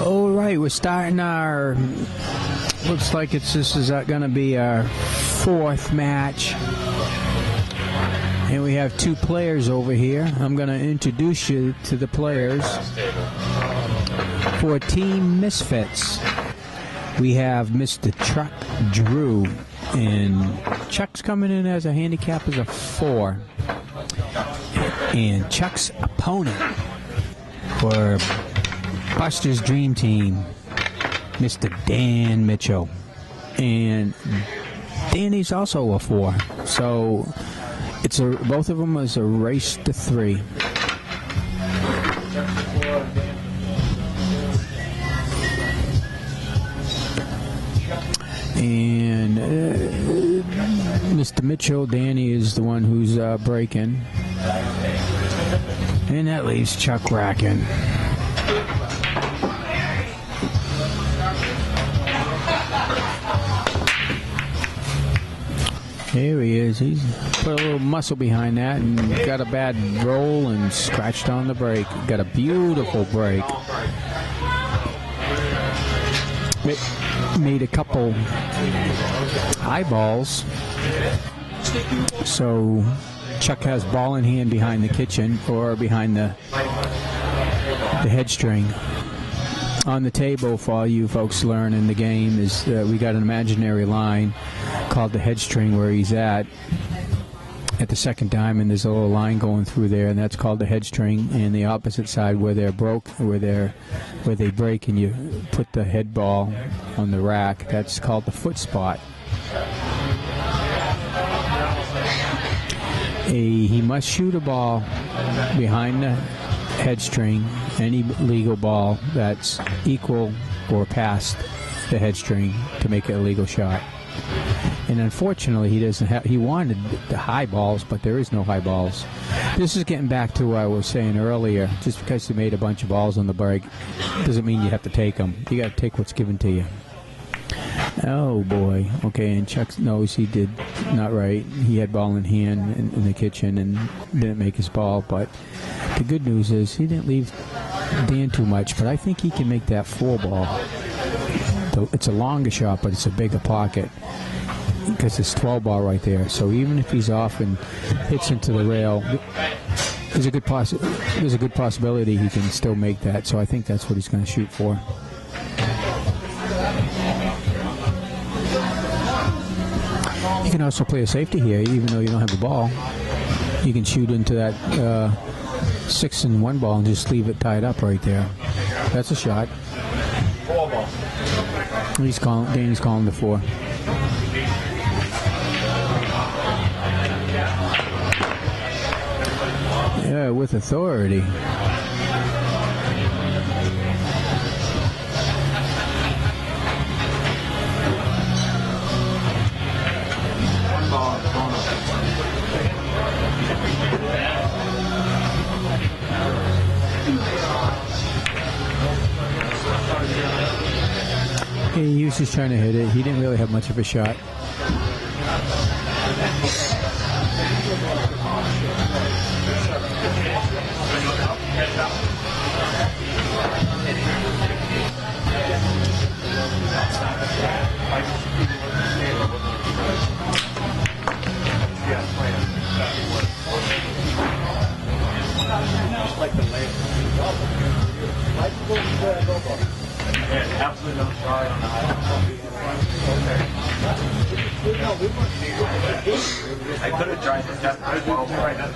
All right, we're starting our, looks like this is going to be our fourth match. And we have two players over here. I'm going to introduce you to the players. For Team Misfits, we have Mr. Chuck Drew. And Chuck's coming in as a handicap as a 4. And Chuck's opponent for Buster's Dream Team, Mr. Dan Mitchell. And Danny's also a 4. So it's both of them is a race to 3. And Mr. Mitchell, Danny is the one who's breaking. And that leaves Chuck racking. Here he is. He's put a little muscle behind that and got a bad roll and scratched on the break. Got a beautiful break. Made a couple eyeballs. So Chuck has ball in hand behind the kitchen or behind the head string. On the table, for all you folks learning the game, is we got an imaginary line called the head string where he's at the second diamond. There's a little line going through there, and that's called the head string. And the opposite side where they break and you put the head ball on the rack, that's called the foot spot. He must shoot a ball behind the head string, any legal ball that's equal or past the head string, to make it a legal shot. And unfortunately, he doesn't have. He wanted the high balls, but there is no high balls. This is getting back to what I was saying earlier. Just because you made a bunch of balls on the break doesn't mean you have to take them. You got to take what's given to you. Oh boy. Okay, and Chuck knows he did not right. He had ball in hand in the kitchen and didn't make his ball. But the good news is he didn't leave Dan too much. But I think he can make that 4 ball. It's a longer shot, but it's a bigger pocket because it's 12 ball right there. So even if he's off and hits into the rail, there's a good possibility he can still make that. So I think that's what he's going to shoot for. You can also play a safety here, even though you don't have a ball. You can shoot into that 6-1 ball and just leave it tied up right there. That's a shot. 4 ball. Danny's calling the 4. Yeah, with authority. He was just trying to hit it. He didn't really have much of a shot. Absolutely no try on the high. I could have tried to test my 12 right now.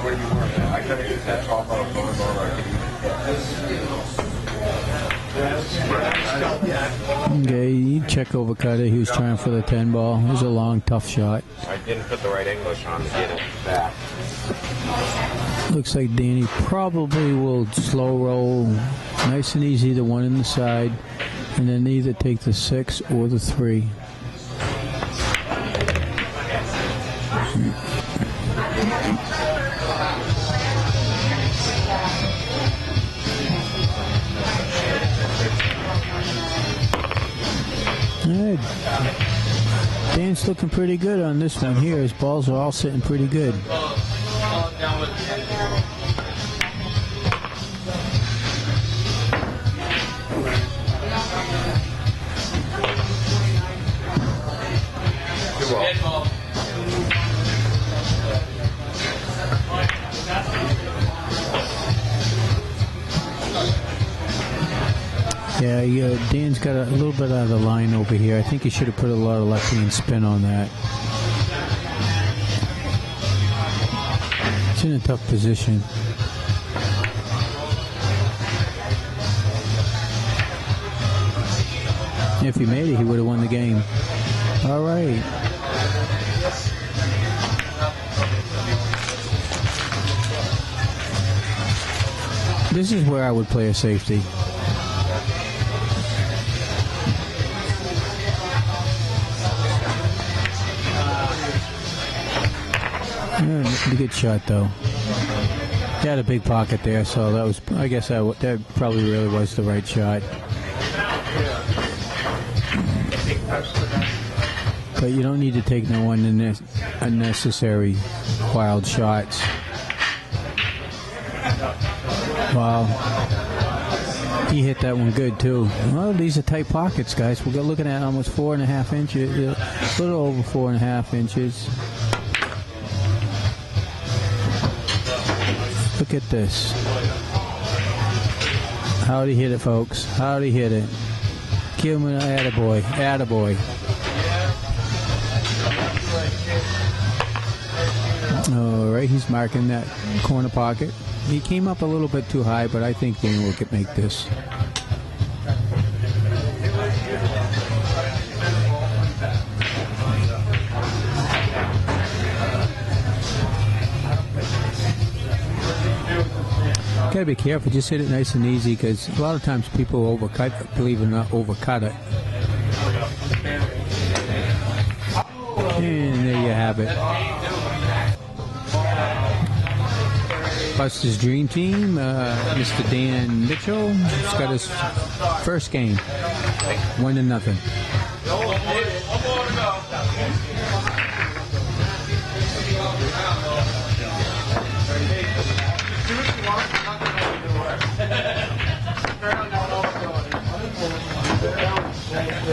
Where you were. I could have used that 12 ball Okay, you check over Cutter. He was trying for the 10 ball. It was a long, tough shot. I didn't put the right English on to get it back. Looks like Danny probably will slow roll nice and easy, the 1 in the side, and then either take the 6 or the 3. Good. Dan's looking pretty good on this one here. His balls are all sitting pretty good. Yeah, Dan's got a little bit out of the line over here. I think he should have put a lot of left-hand spin on that. It's in a tough position. If he made it, he would have won the game. All right. This is where I would play a safety. Yeah, good shot, though. He had a big pocket there, so that was, I guess that probably really was the right shot. But you don't need to take no unnecessary wild shots. Wow. He hit that one good, too. Well, these are tight pockets, guys. We're looking at almost 4.5 inches, a little over 4.5 inches. Look at this. How'd he hit it, folks? How'd he hit it? Give him an attaboy. Attaboy. All right, he's marking that corner pocket. He came up a little bit too high, but I think Dan will make this. Gotta be careful. Just hit it nice and easy, because a lot of times people overcut, believe it or not, overcut it. And there you have it. Buster's Dream Team, Mr. Dan Mitchell, has got his first game, 1-0.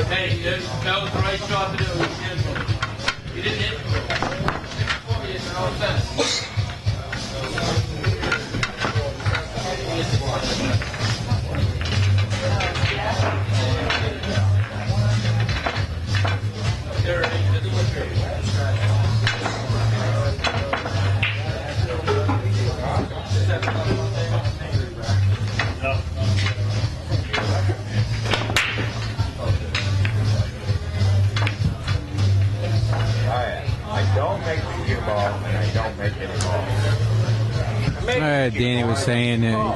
Hey, that was the right shot to do. You didn't hit it. It's no offense. Danny was saying that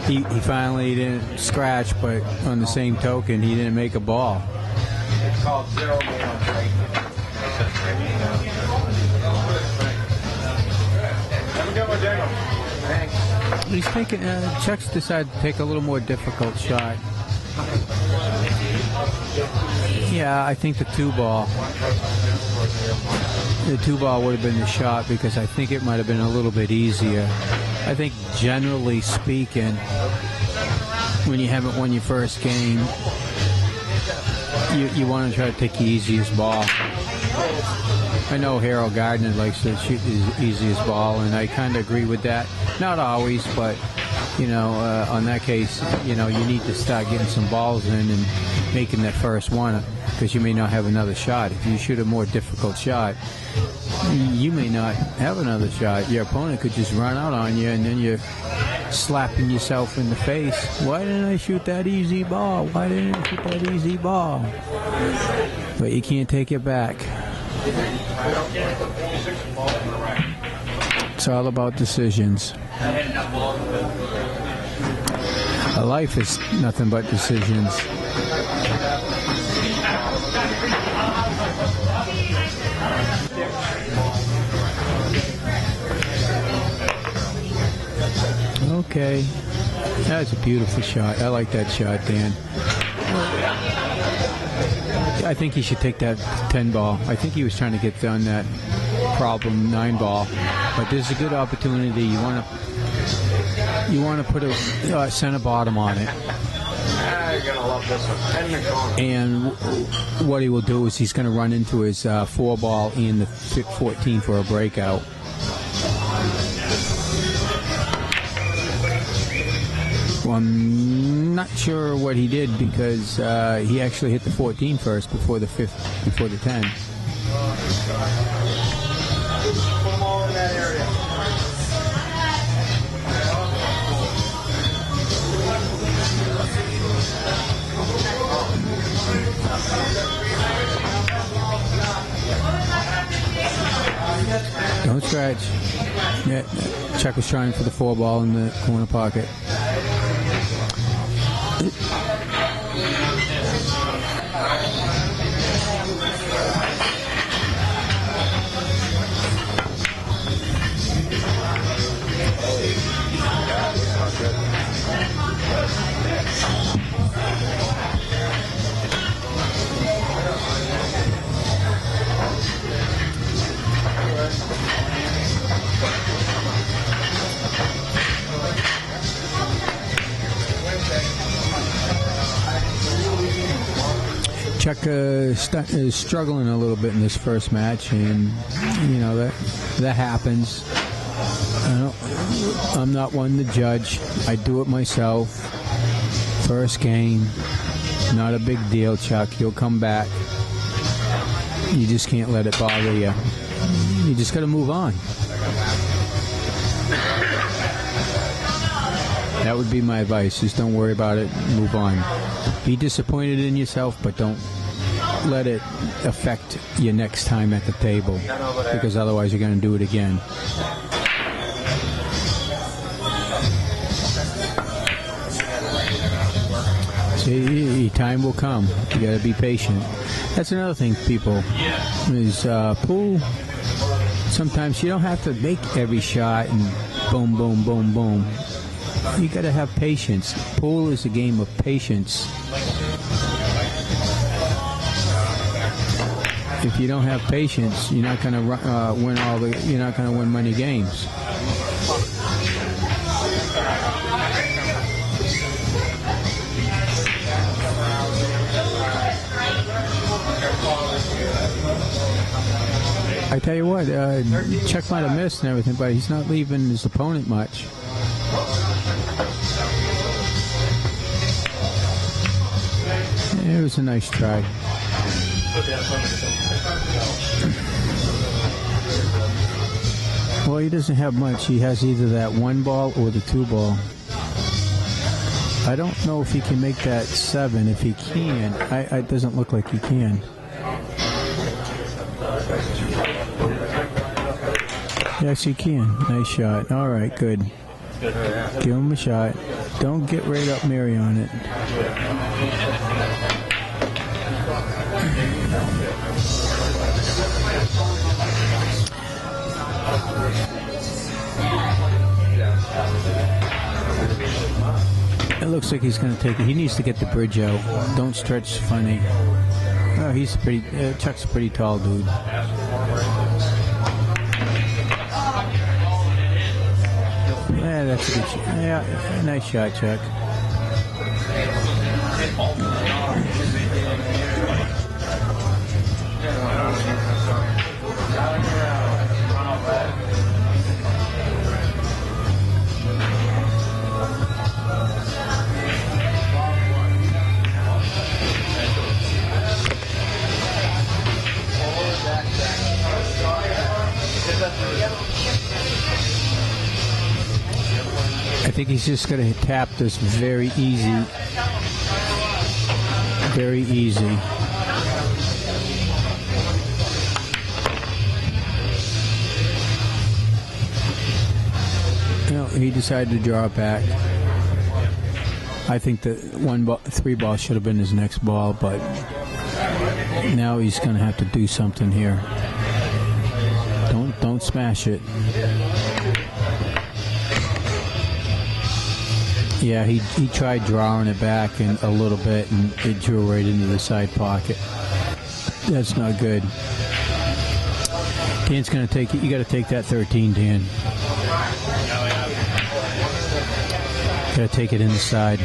he finally didn't scratch, but on the same token, he didn't make a ball. It's called zero man on strike. He's taking. Chuck's decided to take a little more difficult shot. Yeah, I think the two ball would have been the shot, because I think it might have been a little bit easier. I think generally speaking, when you haven't won your first game, you want to try to take the easiest ball. I know Harold Gardner likes to shoot the easiest ball, and I kind of agree with that. Not always, but on that case, you need to start getting some balls in and making that first one, because you may not have another shot. If you shoot a more difficult shot, you may not have another shot. Your opponent could just run out on you, and then you're slapping yourself in the face. Why didn't I shoot that easy ball? Why didn't I shoot that easy ball? But you can't take it back. It's all about decisions. Life is nothing but decisions. Okay. That's a beautiful shot. I like that shot, Dan. I think he should take that 10 ball. I think he was trying to get done that problem 9 ball. But this is a good opportunity. You want to put a center bottom on it. You're going to love this one. And what he will do is he's going to run into his 4 ball in the 14 for a breakout. Well, I'm not sure what he did because he actually hit the 14 first before the 10. Put them all in that area. Don't scratch. Yeah, Chuck was trying for the 4-ball in the corner pocket. Chuck is struggling a little bit in this first match, and you know that happens. I'm not one to judge. I do it myself. First game, not a big deal, Chuck. You'll come back. You just can't let it bother you. You just got to move on. That would be my advice. Just don't worry about it. Move on. Be disappointed in yourself, but don't let it affect you next time at the table, because otherwise you're going to do it again. See, time will come. You got to be patient. That's another thing, people, is pool. Sometimes you don't have to make every shot and boom, boom, boom, boom. You got to have patience. Pool is a game of patience. If you don't have patience, you're not going to win You're not going to win many games. I tell you what, Chuck might have missed and everything, but he's not leaving his opponent much. It was a nice try. Well, he doesn't have much. He has either that 1-ball or the 2-ball. I don't know if he can make that 7. If he can, it doesn't look like he can. Yes, he can. Nice shot. All right, good. Give him a shot. Don't get right up Mary on it. It looks like he's going to take it. He needs to get the bridge out. Don't stretch funny. Oh, Chuck's a pretty tall dude. Yeah, that's a good shot. Yeah, nice shot, Chuck. I think he's just going to tap this very easy. Very easy. No, he decided to draw it back. I think the 3-ball should have been his next ball, but now he's going to have to do something here. Don't smash it. Yeah, he tried drawing it back a little bit, and it drew right into the side pocket. That's not good. Dan's going to take it. You got to take that 13, Dan. Got to take it inside.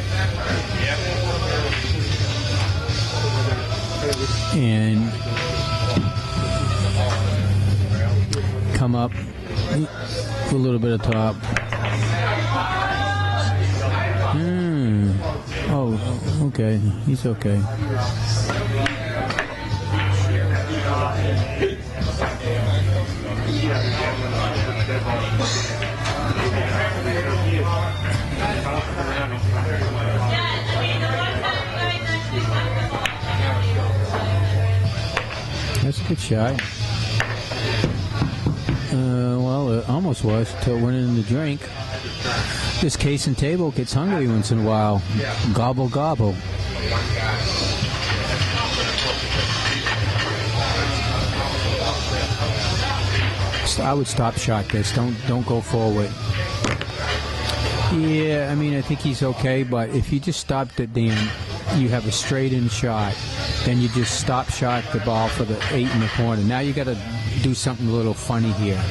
And come up a little bit of top. Oh, okay. He's okay. That's a good shot. Well, it almost was until it went in the drink. This case and table gets hungry once in a while. Gobble, gobble. So I would stop shot this. Don't go forward. Yeah, I mean, I think he's okay, but if you just stopped it, Dan, you have a straight in shot. Then you just stop shot the ball for the 8 in the corner. Now you got to do something a little funny here.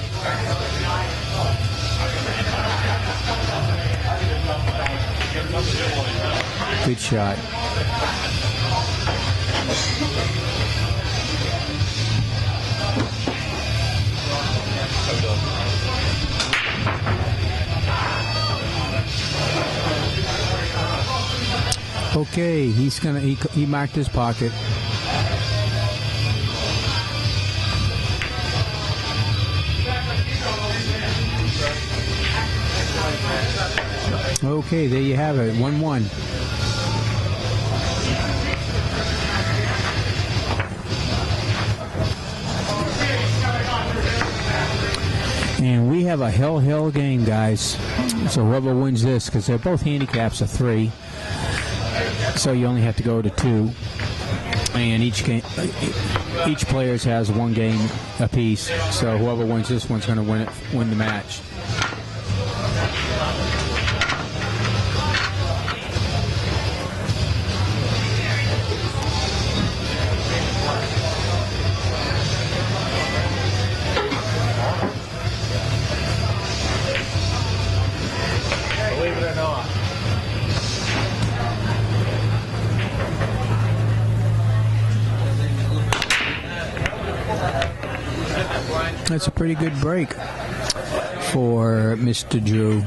Good shot. Okay, he marked his pocket. Okay, there you have it, 1-1. And we have a hell game, guys. So whoever wins this, because they're both handicaps of 3, so you only have to go to 2. And each players has 1 game apiece. So whoever wins this one's going to win the match. Believe it or not. That's a pretty good break for Mr. Drew.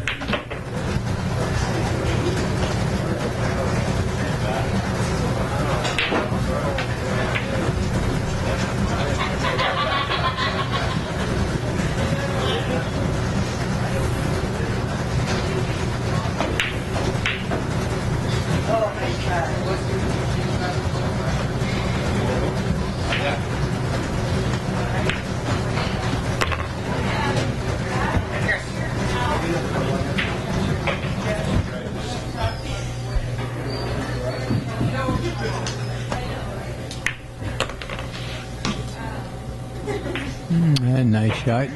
A nice shot.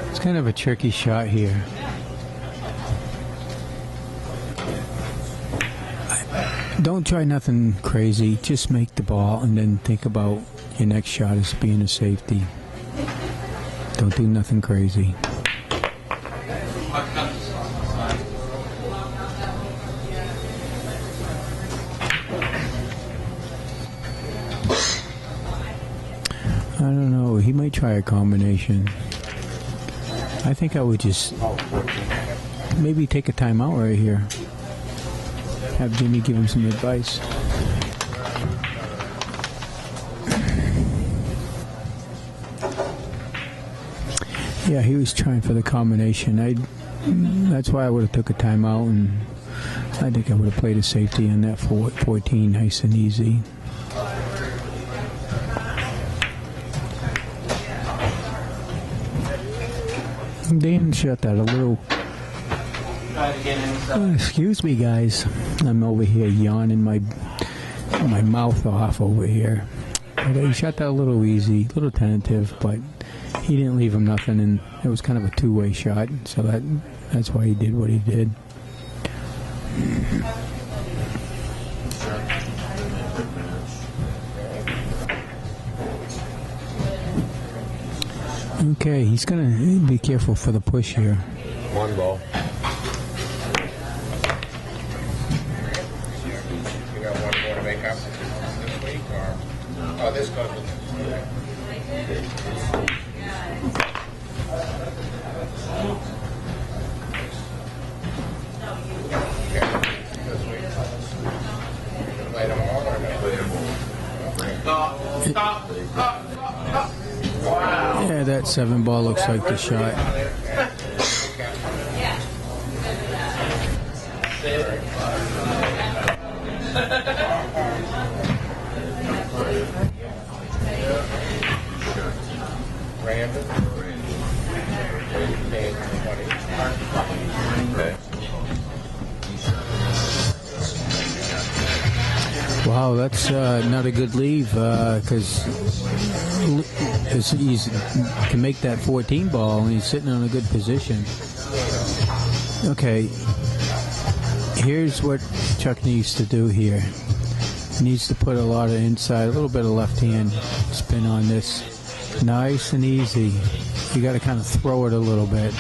It's kind of a tricky shot here. Don't try nothing crazy. Just make the ball and then think about your next shot as being a safety. Don't do nothing crazy. I don't know. He might try a combination. I think I would just maybe take a timeout right here. Have Jimmy give him some advice. Yeah, he was trying for the combination. That's why I would have took a timeout, and I think I would have played a safety on that 14 nice and easy. Dan shut that a little. Excuse me, guys. I'm over here yawning my mouth off over here. But he shot that a little easy, a little tentative, but he didn't leave him nothing, and it was kind of a two-way shot, so that's why he did what he did. Okay, he's gonna be careful for the push here. One ball. You got one more to make up this week, or this goes. Yeah, that 7 ball looks like the shot. Wow, that's not a good leave because he's can make that 14 ball and he's sitting on a good position. Okay, here's what Chuck needs to do here. He needs to put a lot of inside, a little bit of left hand spin on this. Nice and easy. You got to kind of throw it a little bit.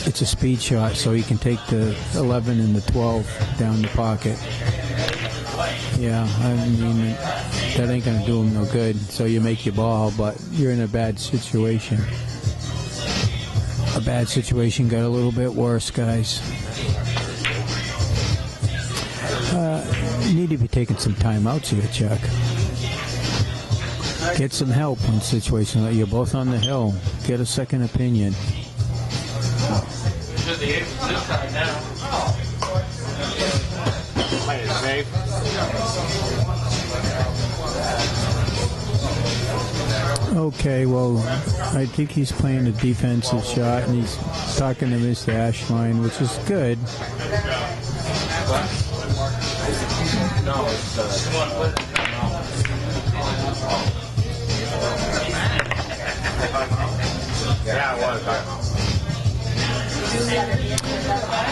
It's a speed shot, so he can take the 11 and the 12 down the pocket. Yeah, I mean, that ain't going to do him no good. So you make your ball, but you're in a bad situation. A bad situation got a little bit worse, guys. You need to be taking some timeouts here, Chuck. Get some help in situations like you're both on the hill. Get a second opinion. Play it safe. Okay, well, I think he's playing a defensive shot, and he's talking to Mr. Ashline, which is good.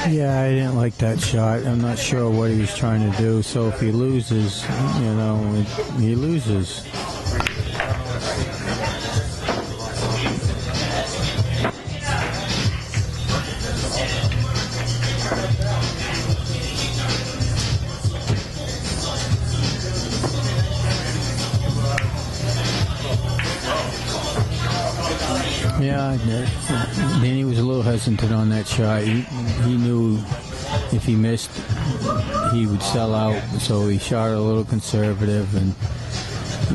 Yeah, I didn't like that shot. I'm not sure what he was trying to do. So if he loses, you know, he loses. Yeah, Danny was a little hesitant on that shot. He knew if he missed, he would sell out, so he shot a little conservative,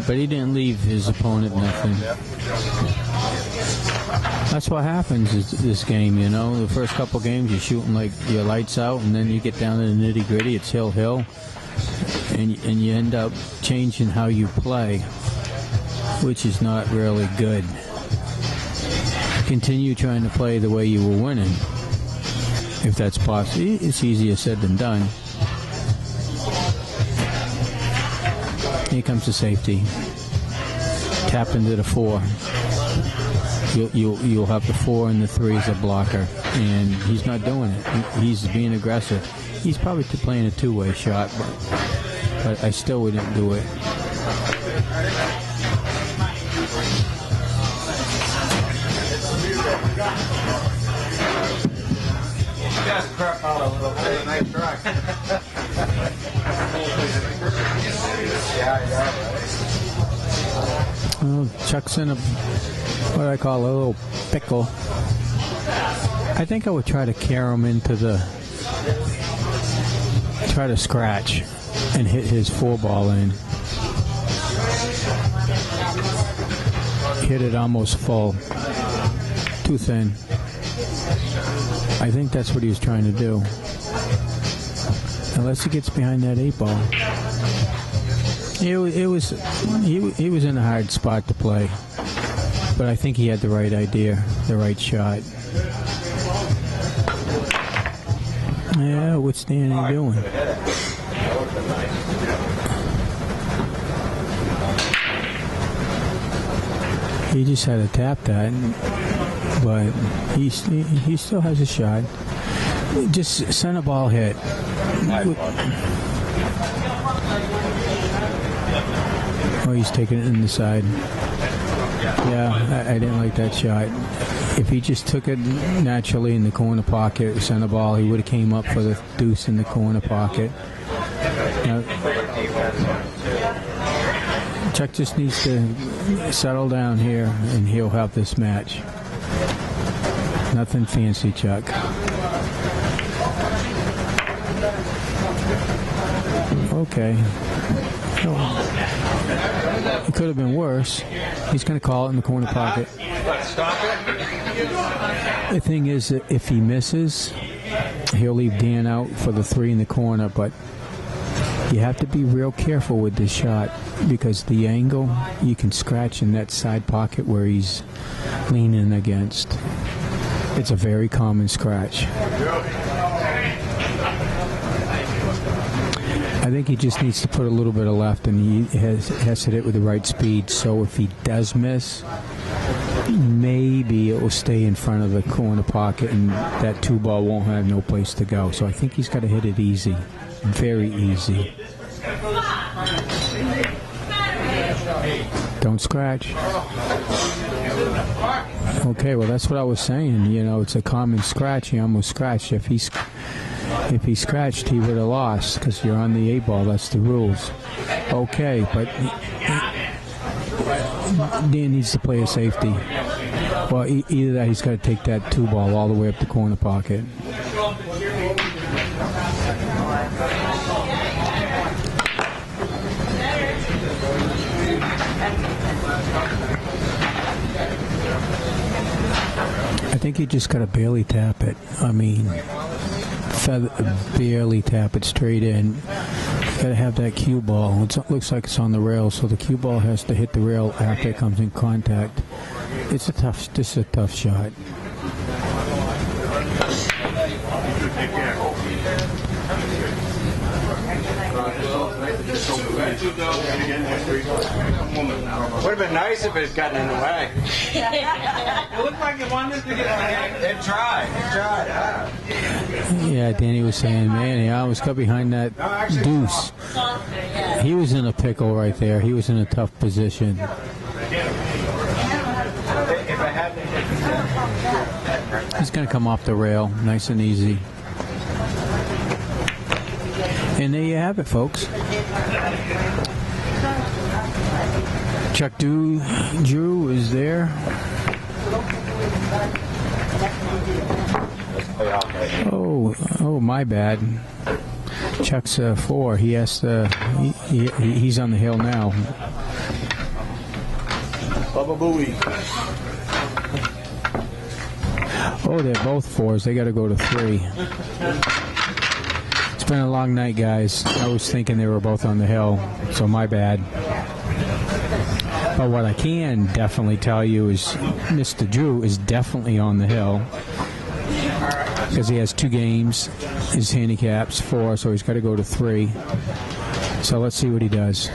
but he didn't leave his opponent nothing. That's what happens in this game, you know. The first couple games you're shooting like your lights out, and then you get down to the nitty gritty. It's hill, and you end up changing how you play, which is not really good. Continue trying to play the way you were winning, if that's possible. It's easier said than done. Here comes the safety. Tap into the 4. You'll have the 4 and the 3 as a blocker, and he's not doing it. He's being aggressive. He's probably playing a two-way shot, but I still wouldn't do it. Crap out a little bit. Nice try. Well, Chuck's in what I call a little pickle. I think I would try to carry him into try to scratch and hit his 4 ball in. Hit it almost full. Too thin. I think that's what he was trying to do. Unless he gets behind that 8 ball. He was in a hard spot to play. But I think he had the right idea, the right shot. Yeah, what's Danny doing? He just had to tap that, but he still has a shot. Just send a ball hit. Oh, he's taking it in the side. Yeah, I didn't like that shot. If he just took it naturally in the corner pocket, center ball, he would have came up for the deuce in the corner pocket. Now, Chuck just needs to settle down here, and he'll have this match. Nothing fancy, Chuck. okay. It could have been worse. He's going to call it in the corner pocket. Stop it. The thing is that if he misses, he'll leave Dan out for the 3 in the corner, but you have to be real careful with this shot because the angle, you can scratch in that side pocket where he's leaning against. It's a very common scratch. I think he just needs to put a little bit of left, and he has to hit with the right speed. So if he does miss, maybe it will stay in front of the corner pocket, and that 2 ball won't have no place to go. So I think he's got to hit it easy, very easy. Don't scratch. Okay, well that's what I was saying. You know, it's a common scratch. He almost scratched. If he scratched, he would have lost because you're on the 8 ball. That's the rules. Okay, but Dan needs to play a safety. Well, either that, he's got to take that 2 ball all the way up the corner pocket. I think you just got to barely tap it. I mean, barely tap it straight in. Got to have that cue ball. It looks like it's on the rail, so the cue ball has to hit the rail after it comes in contact. This is a tough shot. Would have been nice if it had gotten in the way. It looked like it wanted to get in the way. It tried. Yeah, Danny was saying, man, he almost got behind that deuce. He was in a pickle right there. He was in a tough position. He's going to come off the rail, nice and easy. And there you have it, folks. Chuck Drew is there. Oh, my bad. Chuck's 4. He has to. He's on the hill now. Bubba Booey. Oh, they're both 4s. They got to go to 3. It's been a long night, guys. I was thinking they were both on the hill, so my bad. But what I can definitely tell you is Mr. Drew is definitely on the hill because he has 2 games. His handicap's 4, so he's got to go to 3. So let's see what he does.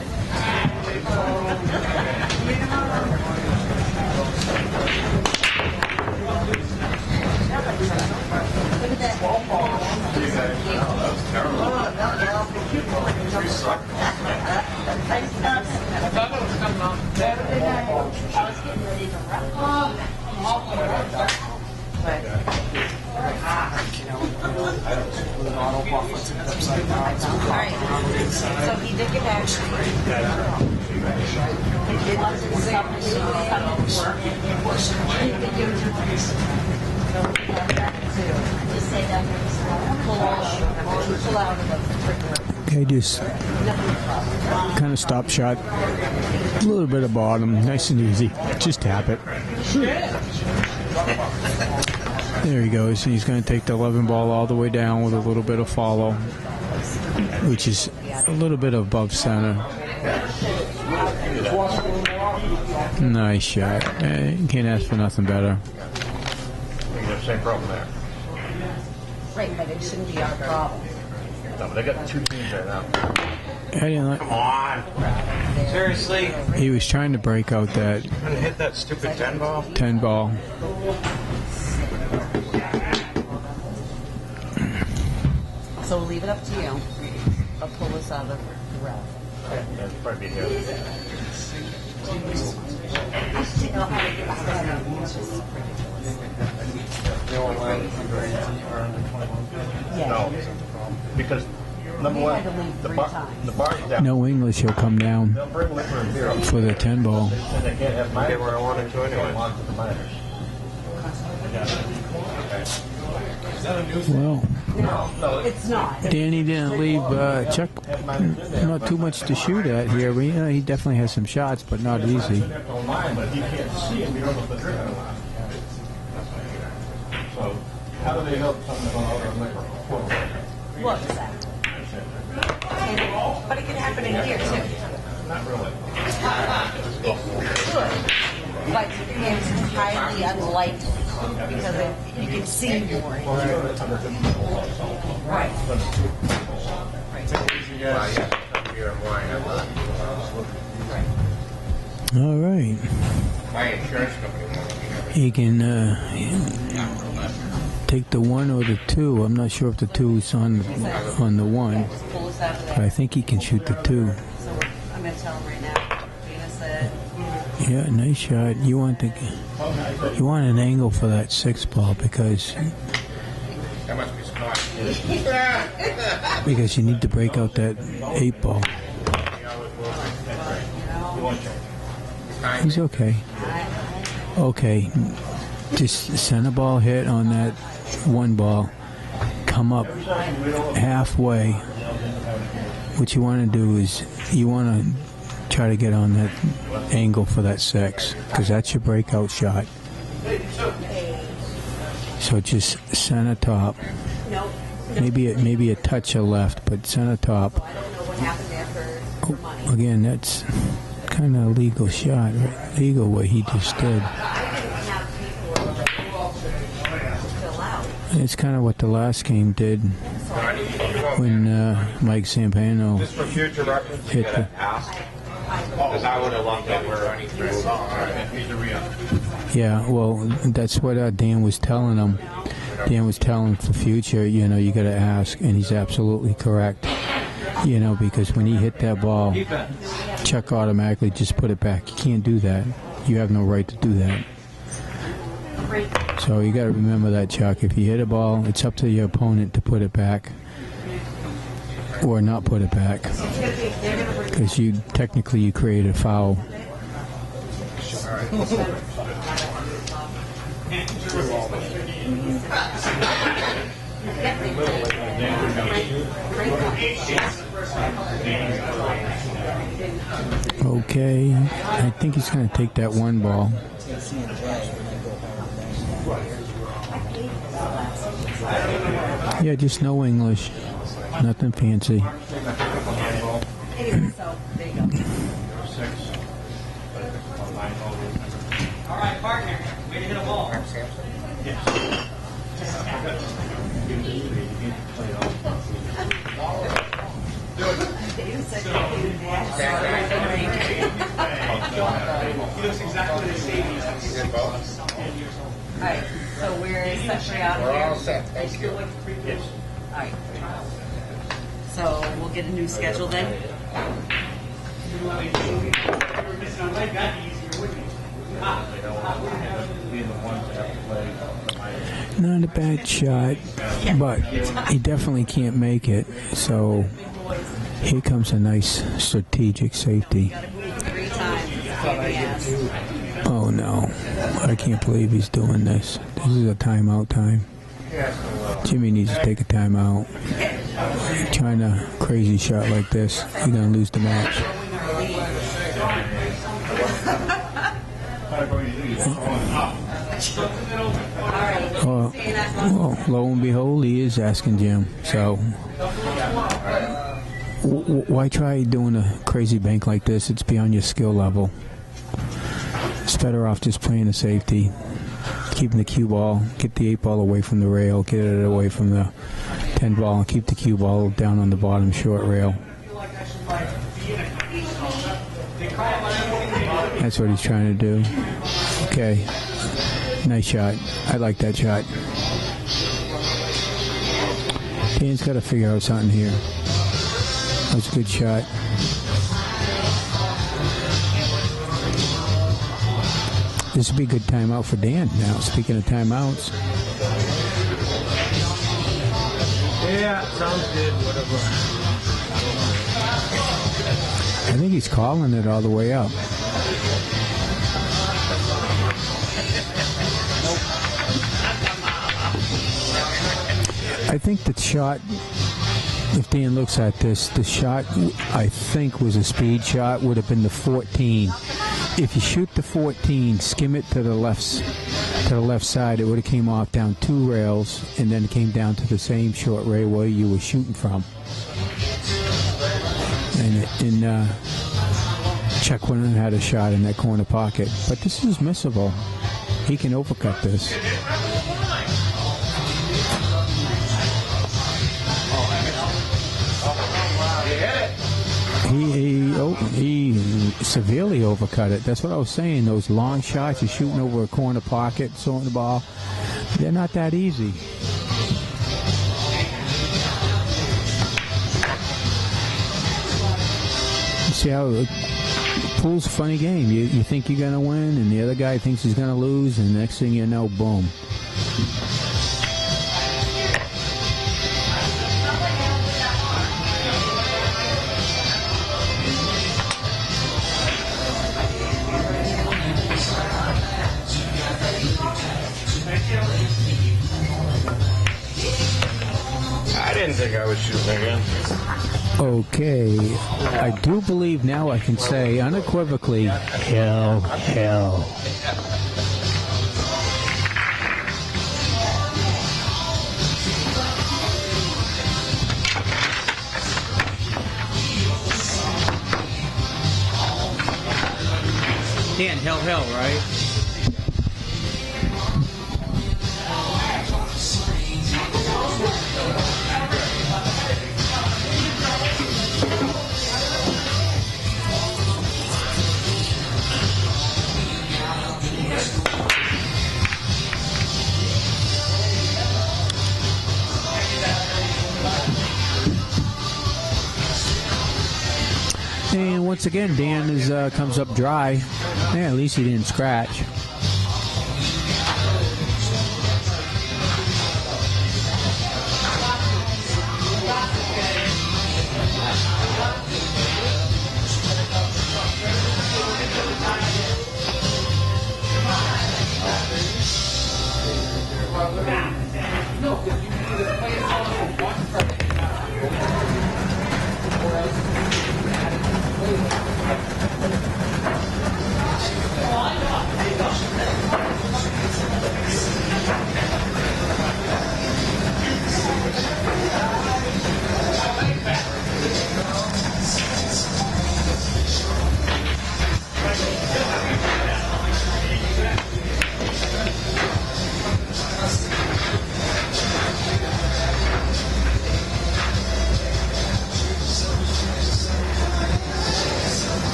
Alright, so he did get back. Okay, just kind of stop shot. A little bit of bottom, nice and easy. Just tap it. There he goes. He's going to take the 11 ball all the way down with a little bit of follow, which is a little bit above center. Nice shot. You can't ask for nothing better. We have the same problem there. Right, but it shouldn't be our problem. No, but they got 2 teams right now. I didn't like. Come on. Seriously? He was trying to break out that I'm going to hit that stupid 10 ball? 10 ball. So we'll leave it up to you. I'll pull this out of the route. Yeah, it'll probably be here. No, because number one, the bar's down. No English, he'll come down They'll bring liquor and beer up. for the 10 ball. And they can't have minors. Get where I wanted to anyway. The minors. Well, No, it's not. Danny didn't leave Chuck not too much to shoot at here. But, he definitely has some shots, but not easy. So, how do they help someone on other liquor? What is that? But it can happen in here too. Not really. It could, but it's highly unlikely because you can see more. Right. All right. My insurance company won't let me have it. He can take the 1 or the 2. I'm not sure if the 2 is on the 1, Pull us out of but there. I think he can shoot the 2. So I'm going to tell him right now. Dana said, Yeah, nice shot. You want an angle for that 6 ball because That must be smart. you need to break out that 8 ball. He's okay. Okay, just center ball hit on that 1 ball. Come up halfway. What you want to do is you want to try to get on that angle for that 6 because that's your breakout shot. So just center top. nope. Maybe a touch of left, but center top. I don't know what happened there for money. Again, that's kind of a legal shot, right? Legal what he just did. I didn't have people to fill out. It's kind of what the last game did when Mike Zampano Just for future reference, hit you the. gotta ask. Because I would have loved that we're running through. Yeah, well, that's what Dan was telling him. Dan was telling him for future, you got to ask, and he's absolutely correct. Because when he hit that ball, Chuck automatically just put it back. You can't do that. You have no right to do that. So you got to remember that, Chuck. If you hit a ball, it's up to your opponent to put it back or not put it back, because you created a foul. Okay, I think he's going to take that 1 ball. Yeah, just no English, nothing fancy. Anyway, so there you go. All right, partner. Way to hit a ball. He looks exactly the same. He's in both. All right, so we're set for out We're all here. set. Thank you. All right. So we'll get a new schedule then. Not a bad shot, but he definitely can't make it. So here comes a nice strategic safety. Got to move 3 times. Yes. Oh no, I can't believe he's doing this. This is a timeout time. Jimmy needs to take a timeout. Trying a crazy shot like this, you're going to lose the match. Well, lo and behold, he is asking Jim. So, why try doing a crazy bank like this? It's beyond your skill level. It's better off just playing the safety, keeping the cue ball, get the 8 ball away from the rail, get it away from the 10 ball, and keep the cue ball down on the bottom short rail. That's what he's trying to do. Okay. Nice shot. I like that shot. Dan's got to figure out something here. That's a good shot. This would be a good timeout for Dan now. Speaking of timeouts. Yeah, sounds good. Whatever. I think he's calling it all the way up. I think the shot, if Dan looks at this, the shot I think was a speed shot, would have been the 14. If you shoot the 14, skim it to the left side, it would have came off down 2 rails and then came down to the same short rail where you were shooting from. And Chuck went and had a shot in that corner pocket. But this is missable. He can overcut this. He severely overcut it. That's what I was saying. Those long shots, you're shooting over a corner pocket, throwing the ball, they're not that easy. See how pool's a funny game. You think you're going to win, and the other guy thinks he's going to lose, and the next thing you know, boom. I didn't think I was shooting again. Okay, I do believe now I can say unequivocally, hell. Dan, hell, right? And once again, Dan comes up dry. Yeah, at least he didn't scratch.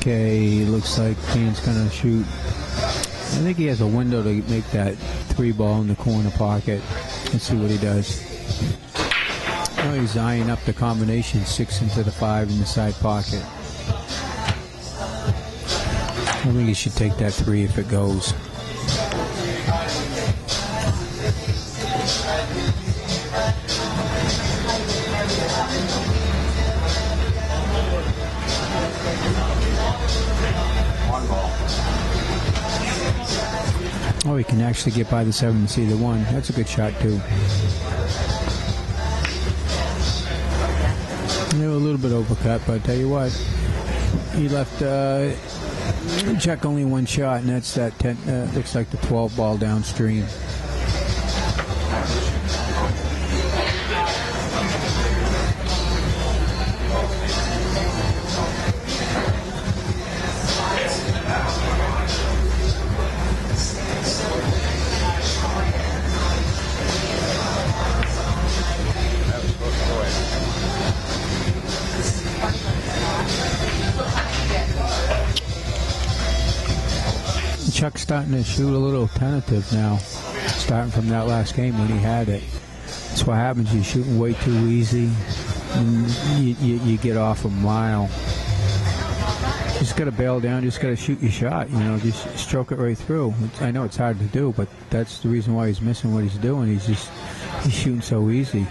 Okay, looks like Dan's going to shoot. I think he has a window to make that 3 ball in the corner pocket. Let's see what he does. Oh, he's eyeing up the combination 6 into the 5 in the side pocket. I think he should take that 3 if it goes. Oh, he can actually get by the 7 and see the 1. That's a good shot, too. They were a little bit overcut, but I tell you what, he left Chuck only 1 shot, and that's that 10, looks like the 12 ball downstream. Chuck's starting to shoot a little tentative now, starting from that last game when he had it. That's what happens. You're shooting way too easy, and you get off a mile. Just got to bail down. Just got to shoot your shot. Just stroke it right through. I know it's hard to do, but that's the reason why he's missing what he's doing. He's shooting so easy.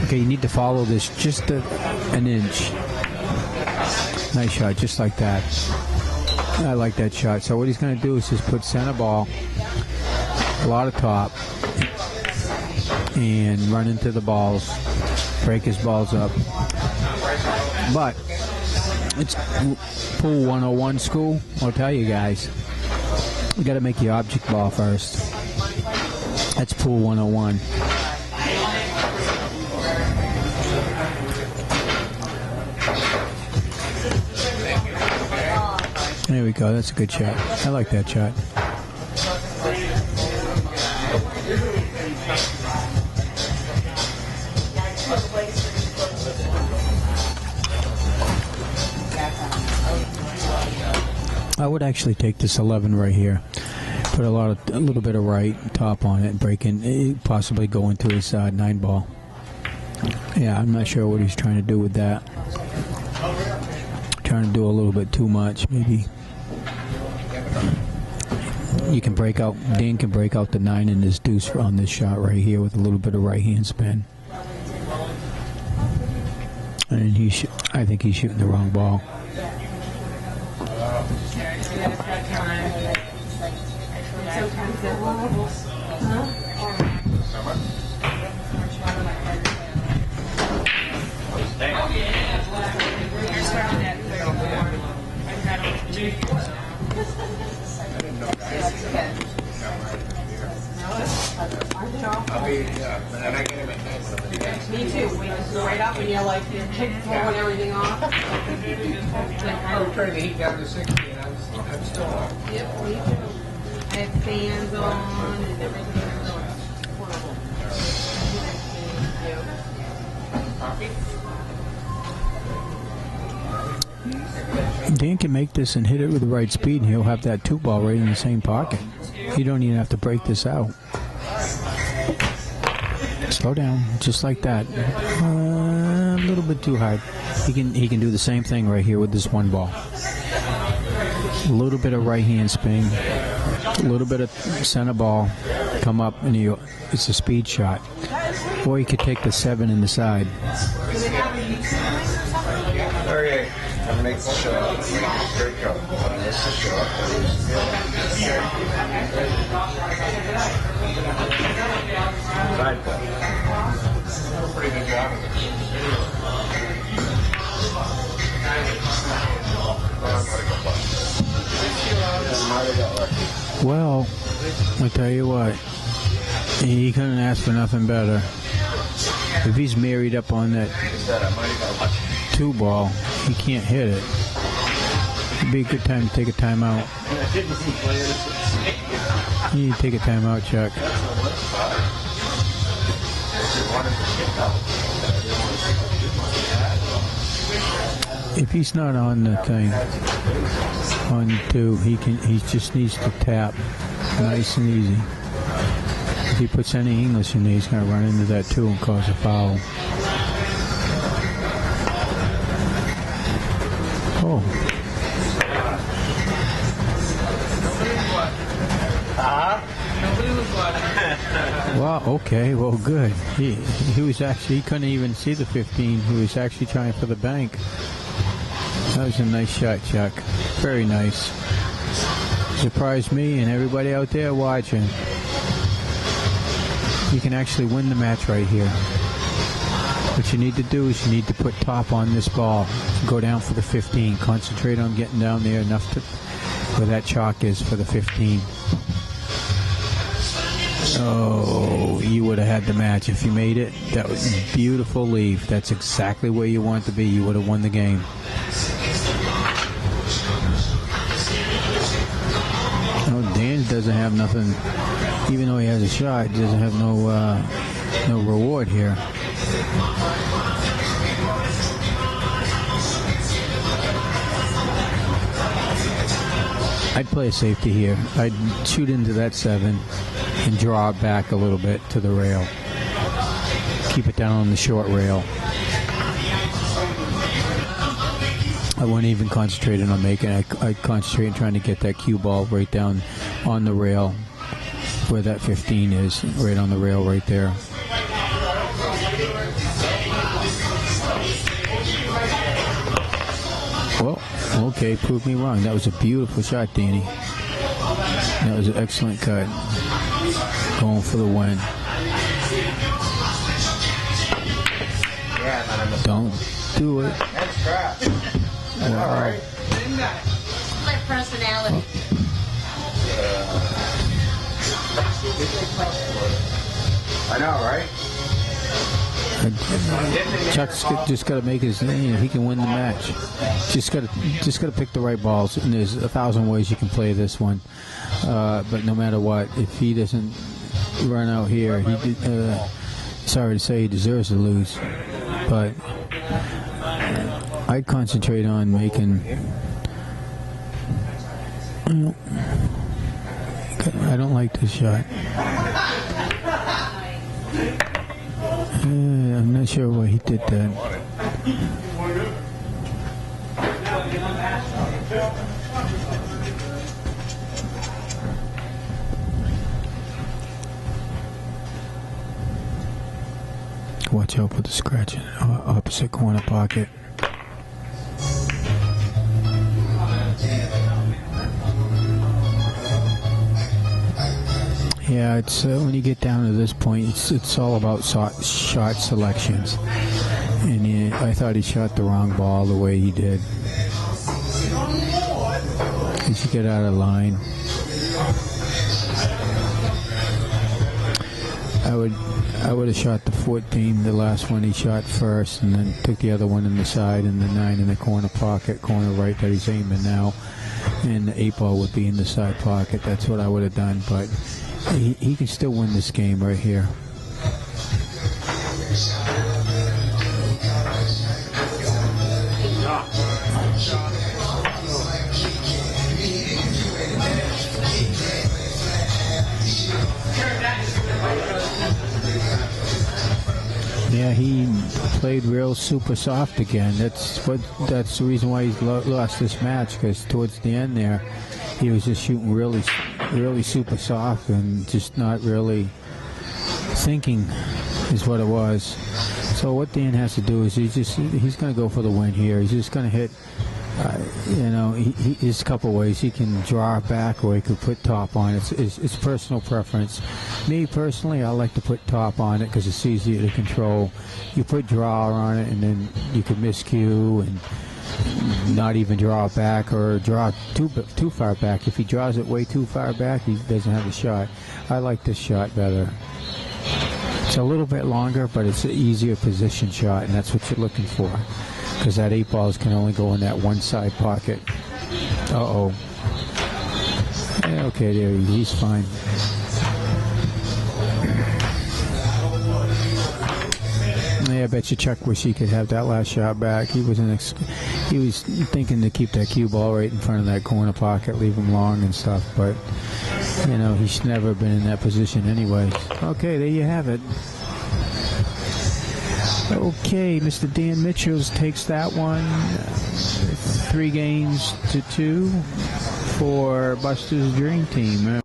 Okay, you need to follow this just an inch. Nice shot, just like that. I like that shot. So what he's going to do is just put center ball, a lot of top, and run into the balls, break his balls up. But it's pool 101 school. I'll tell you guys, you got to make your object ball first. That's pool 101. There we go. That's a good shot. I like that shot. I would actually take this 11 right here. Put a little bit of right top on it and break in, possibly go into his 9 ball. Yeah, I'm not sure what he's trying to do with that. Trying to do a little bit too much, maybe. You can break out, Dan can break out the 9 in his deuce on this shot right here with a little bit of right hand spin. And I think he's shooting the wrong ball. Me too. We just go right up and you're like, you're throwing everything off. I'm trying to heat down to 60 and I'm still on. Yep, me too. I have fans on and everything. Horrible. Dan can make this and hit it with the right speed, and he'll have that 2 ball right in the same pocket. You don't even have to break this out. Slow down, just like that. A little bit too hard. He can do the same thing right here with this 1 ball. A little bit of right hand spin, a little bit of center ball, come up, and it's a speed shot. Or you could take the 7 in the side. Okay, I'm making the shot. Here it comes. That's the shot. Side ball. Pretty good job of it. Well, I'll tell you what, he couldn't ask for nothing better. If he's married up on that 2 ball, he can't hit it. It'd be a good time to take a timeout. You need to take a timeout, Chuck. If he's not on the thing, on 2, he just needs to tap, nice and easy. If he puts any English in there, he's going to run into that 2 and cause a foul. Oh. Well, okay, well, good. He was actually, he couldn't even see the 15. He was actually trying for the bank. That was a nice shot, Chuck. Very nice. Surprised me and everybody out there watching. You can actually win the match right here. What you need to do is you need to put top on this ball. Go down for the 15. Concentrate on getting down there enough to where that chalk is for the 15. Oh, you would have had the match if you made it. That was a beautiful leave. That's exactly where you want to be. You would have won the game. Oh, Dan doesn't have nothing. even though he has a shot, he doesn't have no reward here. I'd play safety here. I'd shoot into that 7 and draw it back a little bit to the rail. Keep it down on the short rail. I wouldn't even concentrate on making it. I'd concentrate on trying to get that cue ball right down on the rail where that 15 is, right on the rail right there. Well, okay, prove me wrong. That was a beautiful shot, Danny. That was an excellent cut. Going for the win. Don't do it. That's crap. Wow. All right. My personality. I know, right? Chuck's just got to make his name. He can win the match. Just got to pick the right balls. And there's 1,000 ways you can play this one. But no matter what, if he doesn't run out here, sorry to say, he deserves to lose. But I'd concentrate on making. I don't like this shot. I'm not sure why he did that. Watch out for the scratch in the opposite corner pocket. Yeah, it's when you get down to this point, it's all about shot selections. And I thought he shot the wrong ball the way he did. He should get out of line. I would have shot the 14, the last one he shot first, and then took the other one in the side and the 9 in the corner pocket, corner right that he's aiming now. And the 8 ball would be in the side pocket. That's what I would have done, but he can still win this game right here. Yeah, he played real super soft again. That's the reason why he's lost this match, because towards the end there, he was just shooting really super soft and just not really thinking is what it was. So what Dan has to do is he's going to go for the win here. He's just going to hit. There's a couple ways. He can draw back or he could put top on it. It's personal preference. Me personally, I like to put top on it because it's easier to control. You put draw on it and then you can miscue and not even draw it back or draw too far back. If he draws it way too far back, he doesn't have a shot. I like this shot better. It's a little bit longer, but it's an easier position shot, and that's what you're looking for. Because that 8 balls can only go in that one side pocket. Uh-oh. Yeah, okay, there he's fine. Yeah, I bet you Chuck wish he could have that last shot back. He was thinking to keep that cue ball right in front of that corner pocket, leave him long and stuff, but he's never been in that position anyway. Okay, there you have it. Okay, Mr. Dan Mitchells takes that one 3 games to 2 for Buster's Dream Team.